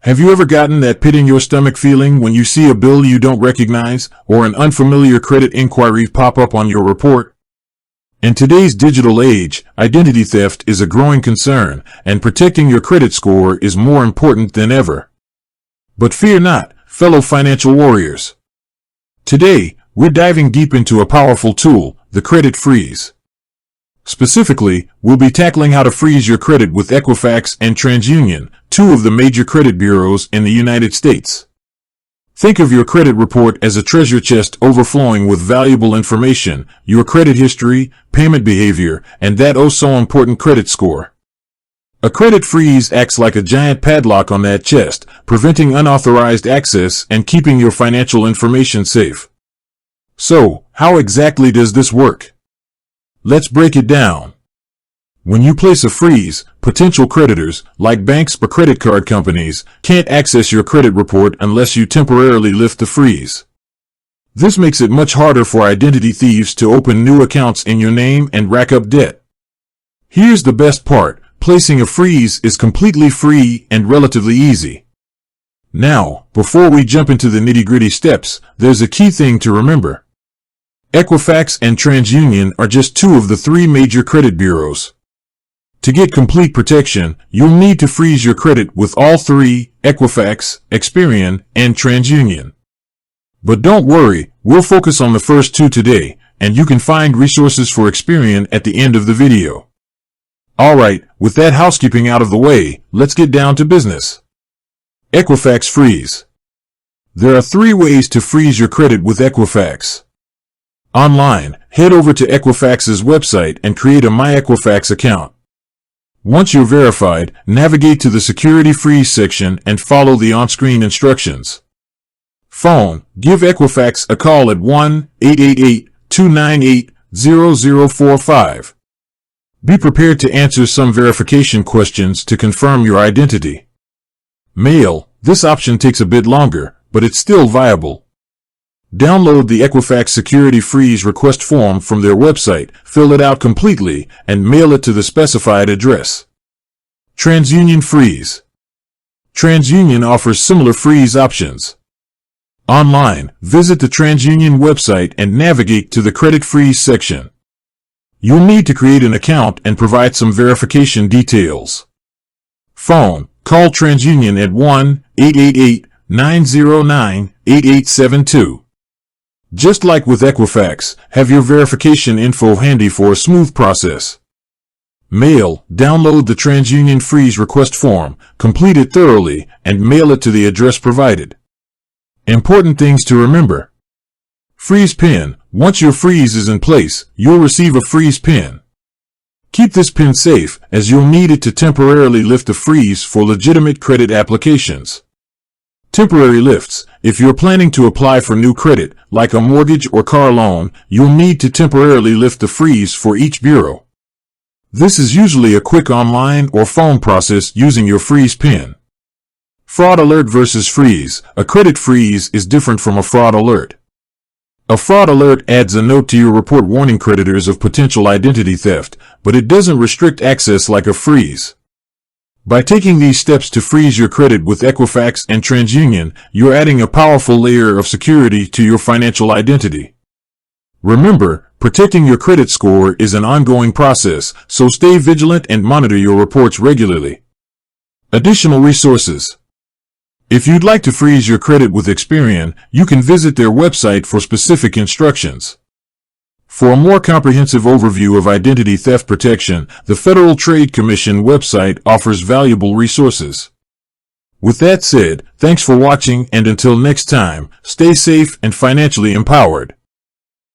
Have you ever gotten that pit in your stomach feeling when you see a bill you don't recognize or an unfamiliar credit inquiry pop up on your report? In today's digital age, identity theft is a growing concern, and protecting your credit score is more important than ever. But fear not, fellow financial warriors. Today, we're diving deep into a powerful tool, the credit freeze. Specifically, we'll be tackling how to freeze your credit with Equifax and Transunion, two of the major credit bureaus in the United States. Think of your credit report as a treasure chest overflowing with valuable information, your credit history, payment behavior, and that oh-so-important credit score. A credit freeze acts like a giant padlock on that chest, preventing unauthorized access and keeping your financial information safe. So, how exactly does this work? Let's break it down. When you place a freeze, potential creditors, like banks or credit card companies, can't access your credit report unless you temporarily lift the freeze. This makes it much harder for identity thieves to open new accounts in your name and rack up debt. Here's the best part, placing a freeze is completely free and relatively easy. Now, before we jump into the nitty-gritty steps, there's a key thing to remember. Equifax and Transunion are just two of the three major credit bureaus. To get complete protection, you'll need to freeze your credit with all three, Equifax, Experian, and Transunion. But don't worry, we'll focus on the first two today, and you can find resources for Experian at the end of the video. Alright, with that housekeeping out of the way, let's get down to business. Equifax freeze. There are three ways to freeze your credit with Equifax. Online, head over to Equifax's website and create a My Equifax account. Once you're verified, navigate to the Security Freeze section and follow the on-screen instructions. Phone, give Equifax a call at 1-888-298-0045. Be prepared to answer some verification questions to confirm your identity. Mail, this option takes a bit longer, but it's still viable. Download the Equifax Security Freeze request form from their website, fill it out completely, and mail it to the specified address. Transunion freeze. Transunion offers similar freeze options. Online, visit the Transunion website and navigate to the Credit Freeze section. You'll need to create an account and provide some verification details. Phone, call Transunion at 1-888-909-8872. Just like with Equifax, have your verification info handy for a smooth process. Mail, download the Transunion Freeze request form, complete it thoroughly, and mail it to the address provided. Important things to remember. Freeze pin, once your freeze is in place, you'll receive a freeze pin. Keep this pin safe, as you'll need it to temporarily lift the freeze for legitimate credit applications. Temporary lifts. If you're planning to apply for new credit, like a mortgage or car loan, you'll need to temporarily lift the freeze for each bureau. This is usually a quick online or phone process using your freeze pin. Fraud alert versus freeze. A credit freeze is different from a fraud alert. A fraud alert adds a note to your report warning creditors of potential identity theft, but it doesn't restrict access like a freeze. By taking these steps to freeze your credit with Equifax and Transunion, you're adding a powerful layer of security to your financial identity. Remember, protecting your credit score is an ongoing process, so stay vigilant and monitor your reports regularly. Additional resources. If you'd like to freeze your credit with Experian, you can visit their website for specific instructions. For a more comprehensive overview of identity theft protection, the Federal Trade Commission website offers valuable resources. With that said, thanks for watching, and until next time, stay safe and financially empowered.